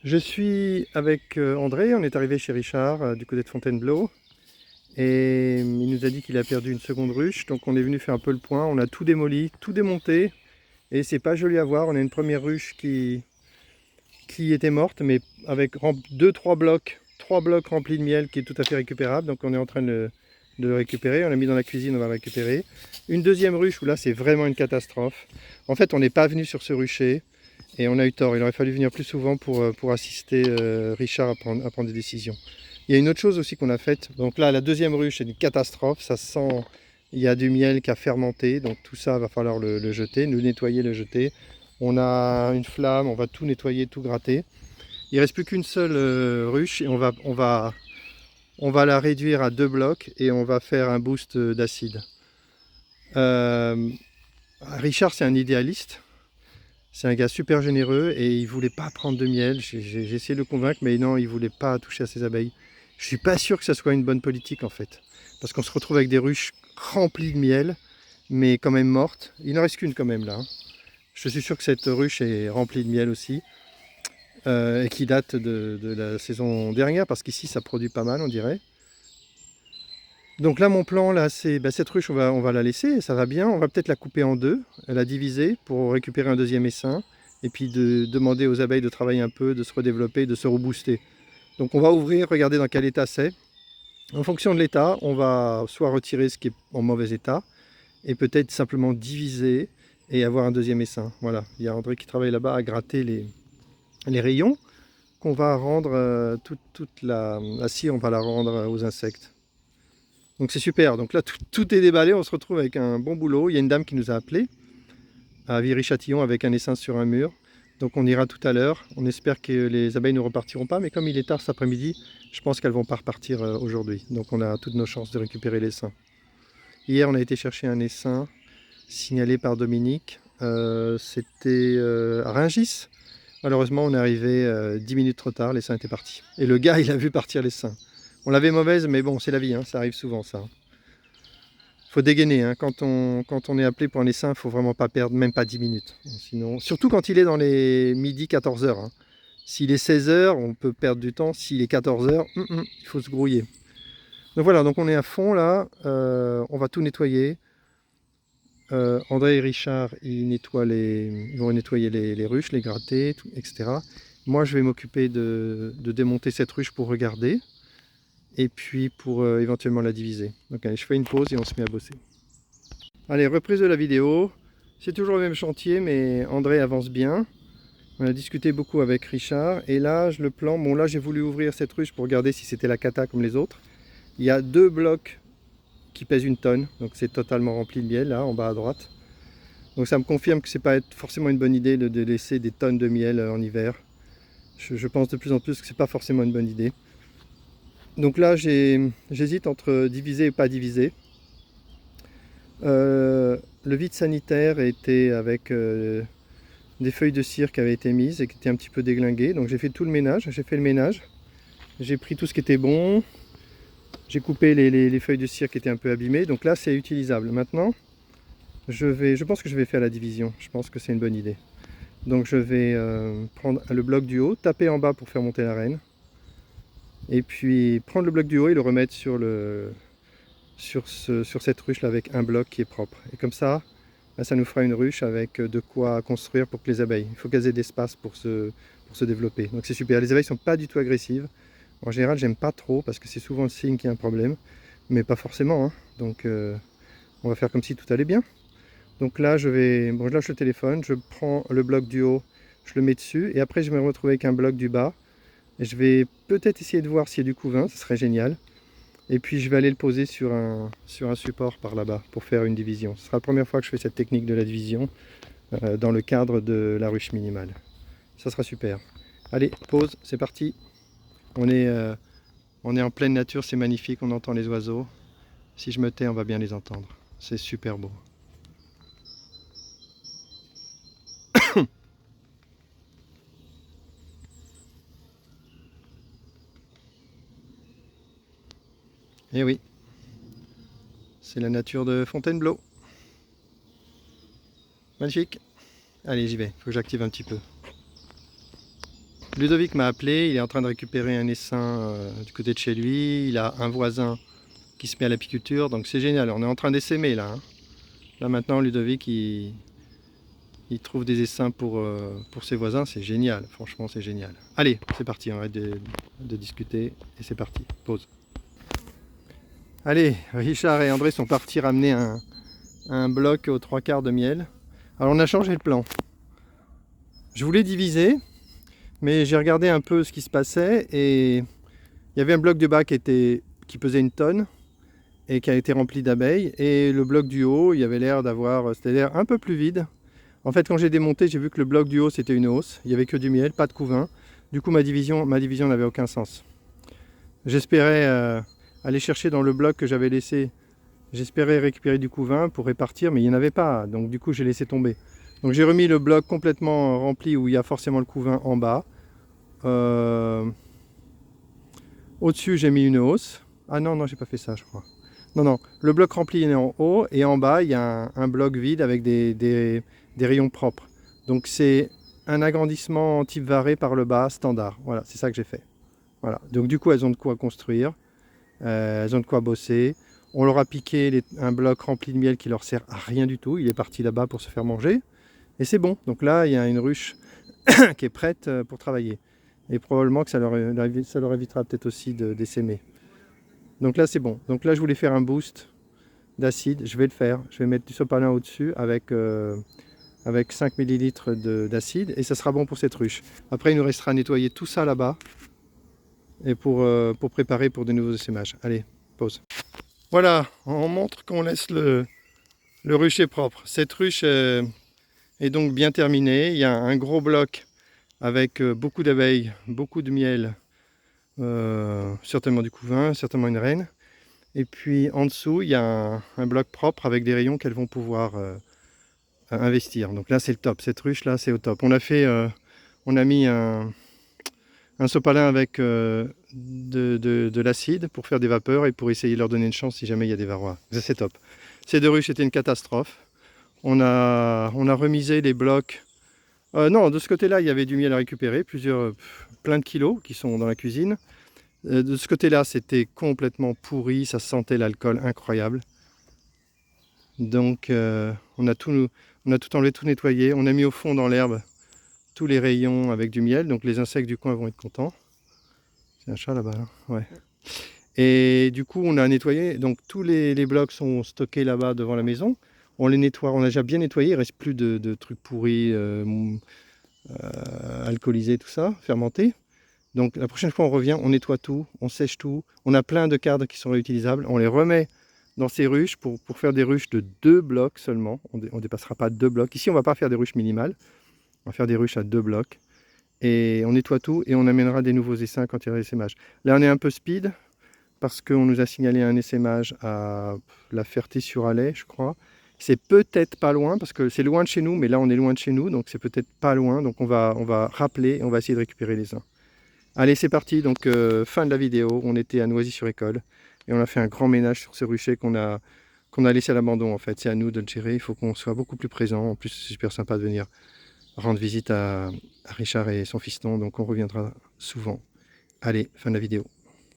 Je suis avec André, on est arrivé chez Richard du côté de Fontainebleau et il nous a dit qu'il a perdu une seconde ruche, donc on est venu faire un peu le point, on a tout démoli, tout démonté et c'est pas joli à voir. On a une première ruche qui était morte mais avec 3 blocs remplis de miel qui est tout à fait récupérable, donc on est en train de le récupérer, on l'a mis dans la cuisine, on va le récupérer. Une deuxième ruche où là c'est vraiment une catastrophe. En fait on n'est pas venu sur ce rucher. Et on a eu tort, il aurait fallu venir plus souvent pour assister Richard à prendre des décisions. Il y a une autre chose aussi qu'on a faite. Donc là, la deuxième ruche, c'est une catastrophe. Ça sent, il y a du miel qui a fermenté. Donc tout ça, va falloir le jeter, le nettoyer, le jeter. On a une flamme, on va tout nettoyer, tout gratter. Il ne reste plus qu'une seule ruche et on va la réduire à 2 blocs et on va faire un boost d'acide. Euh, Richard, c'est un idéaliste. C'est un gars super généreux et il voulait pas prendre de miel. J'ai essayé de le convaincre, mais non, il voulait pas toucher à ses abeilles. Je suis pas sûr que ça soit une bonne politique en fait, parce qu'on se retrouve avec des ruches remplies de miel, mais quand même mortes. Il n'en reste qu'une quand même là, hein. Je suis sûr que cette ruche est remplie de miel aussi, et qui date de la saison dernière, parce qu'ici ça produit pas mal, on dirait. Donc là, mon plan, là, c'est cette ruche, on va la laisser, ça va bien. On va peut-être la couper en deux, la diviser pour récupérer un deuxième essaim, et puis de demander aux abeilles de travailler un peu, de se redévelopper, de se rebooster. Donc on va ouvrir, regarder dans quel état c'est. En fonction de l'état, on va soit retirer ce qui est en mauvais état, et peut-être simplement diviser et avoir un deuxième essaim. Voilà, il y a André qui travaille là-bas à gratter les rayons qu'on va rendre, toute la cire, on va la rendre aux insectes. Donc c'est super, donc là tout est déballé, on se retrouve avec un bon boulot. Il y a une dame qui nous a appelé à Viry-Châtillon avec un essaim sur un mur. Donc on ira tout à l'heure, on espère que les abeilles ne repartiront pas, mais comme il est tard cet après-midi, je pense qu'elles ne vont pas repartir aujourd'hui. Donc on a toutes nos chances de récupérer l'essaim. Hier on a été chercher un essaim signalé par Dominique, c'était à Rungis. Malheureusement on est arrivé 10 minutes trop tard, l'essaim était parti. Et le gars il a vu partir l'essaim. On l'avait mauvaise, mais bon c'est la vie, hein, ça arrive souvent ça. Faut dégainer, hein. Quand on est appelé pour un essaim, il ne faut vraiment pas perdre, même pas 10 minutes. Sinon, surtout quand il est dans les midi 14 heures, hein. S'il est 16 heures, on peut perdre du temps. S'il est 14 heures, il faut se grouiller. Donc voilà, donc on est à fond là. On va tout nettoyer. André et Richard, ils vont nettoyer les ruches, les gratter, etc. Moi, je vais m'occuper de démonter cette ruche pour regarder. Et puis pour éventuellement la diviser. Donc allez, je fais une pause et on se met à bosser. Allez, reprise de la vidéo. C'est toujours le même chantier, mais André avance bien. On a discuté beaucoup avec Richard. Et là, le plan, bon là j'ai voulu ouvrir cette ruche pour regarder si c'était la cata comme les autres. Il y a 2 blocs qui pèsent 1 tonne, donc c'est totalement rempli de miel là, en bas à droite. Donc ça me confirme que c'est pas forcément une bonne idée de laisser des tonnes de miel en hiver. Je pense de plus en plus que c'est pas forcément une bonne idée. Donc là, j'hésite entre diviser et pas diviser. Le vide sanitaire était avec des feuilles de cire qui avaient été mises et qui étaient un petit peu déglinguées. Donc j'ai fait tout le ménage, j'ai fait le ménage. J'ai pris tout ce qui était bon. J'ai coupé les feuilles de cire qui étaient un peu abîmées. Donc là, c'est utilisable. Maintenant, je pense que je vais faire la division. Je pense que c'est une bonne idée. Donc je vais prendre le bloc du haut, taper en bas pour faire monter la reine. Et puis prendre le bloc du haut et le remettre sur cette ruche là avec un bloc qui est propre. Et comme ça, ça nous fera une ruche avec de quoi construire pour que les abeilles. Il faut qu'elles aient d'espace pour se développer. Donc c'est super. Les abeilles ne sont pas du tout agressives. En général, j'aime pas trop parce que c'est souvent le signe qu'il y a un problème. Mais pas forcément, hein. Donc on va faire comme si tout allait bien. Donc là, je lâche le téléphone, je prends le bloc du haut, je le mets dessus. Et après, je vais me retrouver avec un bloc du bas. Et je vais peut-être essayer de voir s'il y a du couvain, ce serait génial. Et puis je vais aller le poser sur un support par là-bas pour faire une division. Ce sera la première fois que je fais cette technique de la division dans le cadre de la ruche minimale. Ça sera super. Allez, pause, c'est parti. On est en pleine nature, c'est magnifique, on entend les oiseaux. Si je me tais, on va bien les entendre. C'est super beau. Et oui, c'est la nature de Fontainebleau. Magnifique. Allez, j'y vais, il faut que j'active un petit peu. Ludovic m'a appelé, il est en train de récupérer un essaim du côté de chez lui. Il a un voisin qui se met à l'apiculture, donc c'est génial. On est en train d'essaimer là. Hein. Là maintenant, Ludovic, il trouve des essaims pour ses voisins, c'est génial. Franchement, c'est génial. Allez, c'est parti, on arrête de discuter et c'est parti. Pause. Allez, Richard et André sont partis ramener un bloc aux 3/4 de miel. Alors on a changé le plan. Je voulais diviser, mais j'ai regardé un peu ce qui se passait et il y avait un bloc du bas qui pesait 1 tonne et qui a été rempli d'abeilles. Et le bloc du haut, il avait l'air c'était l'air un peu plus vide. En fait, quand j'ai démonté, j'ai vu que le bloc du haut, c'était une hausse. Il n'y avait que du miel, pas de couvain. Du coup, ma division n'avait aucun sens. J'espérais aller chercher dans le bloc que j'avais laissé. J'espérais récupérer du couvain pour répartir, mais il n'y en avait pas. Donc du coup, j'ai laissé tomber. Donc j'ai remis le bloc complètement rempli où il y a forcément le couvain en bas. Au-dessus, j'ai mis une hausse. Ah non, non, j'ai pas fait ça, je crois. Non, non, le bloc rempli est en haut et en bas, il y a un bloc vide avec des rayons propres. Donc c'est un agrandissement type varé par le bas, standard. Voilà, c'est ça que j'ai fait. Voilà. Donc du coup, elles ont de quoi construire, elles ont de quoi bosser. On leur a piqué un bloc rempli de miel qui leur sert à rien du tout. Il est parti là-bas pour se faire manger. Et c'est bon. Donc là, il y a une ruche qui est prête pour travailler. Et probablement que ça leur évitera peut-être aussi d'essaimer. Donc là, c'est bon. Donc là, je voulais faire un boost d'acide. Je vais le faire. Je vais mettre du sopalin au-dessus avec 5 ml d'acide. Et ça sera bon pour cette ruche. Après, il nous restera à nettoyer tout ça là-bas. Et pour préparer pour de nouveaux essaimages. Allez, pause. Voilà, on montre qu'on laisse le rucher propre. Cette ruche est donc bien terminée. Il y a un gros bloc avec beaucoup d'abeilles, beaucoup de miel, certainement du couvain, certainement une reine. Et puis en dessous, il y a un bloc propre avec des rayons qu'elles vont pouvoir investir. Donc là, c'est le top. Cette ruche là, c'est au top. On a mis un sopalin avec de l'acide pour faire des vapeurs et pour essayer de leur donner une chance si jamais il y a des varrois. Ça, c'est top. Ces 2 ruches étaient une catastrophe. On a remisé les blocs. Non, de ce côté-là, il y avait du miel à récupérer, plein de kilos qui sont dans la cuisine. De ce côté-là, c'était complètement pourri, ça sentait l'alcool incroyable. Donc, on a tout enlevé, tout nettoyé. On a mis au fond dans l'herbe tous les rayons avec du miel, donc les insectes du coin vont être contents. C'est un chat là-bas, là. Ouais. Et du coup, on a nettoyé, donc tous les blocs sont stockés là-bas devant la maison. On les nettoie, on a déjà bien nettoyé, il ne reste plus de trucs pourris, alcoolisés, tout ça, fermentés. Donc la prochaine fois on revient, on nettoie tout, on sèche tout. On a plein de cadres qui sont réutilisables, on les remet dans ces ruches pour faire des ruches de 2 blocs seulement. On ne dépassera pas 2 blocs. Ici, on ne va pas faire des ruches minimales. On va faire des ruches à 2 blocs. Et on nettoie tout et on amènera des nouveaux essaims quand il y aura l'essaimage. Là, on est un peu speed parce qu'on nous a signalé un essaimage à la Ferté-sur-Alais, je crois. C'est peut-être pas loin parce que c'est loin de chez nous, mais là, on est loin de chez nous, donc c'est peut-être pas loin. Donc on va rappeler et on va essayer de récupérer les uns. Allez, c'est parti. Donc, fin de la vidéo. On était à Noisy-sur-École et on a fait un grand ménage sur ce rucher qu'on a laissé à l'abandon. En fait, c'est à nous de le gérer. Il faut qu'on soit beaucoup plus présent. En plus, c'est super sympa de venir rendre visite à Richard et son fiston. Donc, on reviendra souvent. Allez, fin de la vidéo.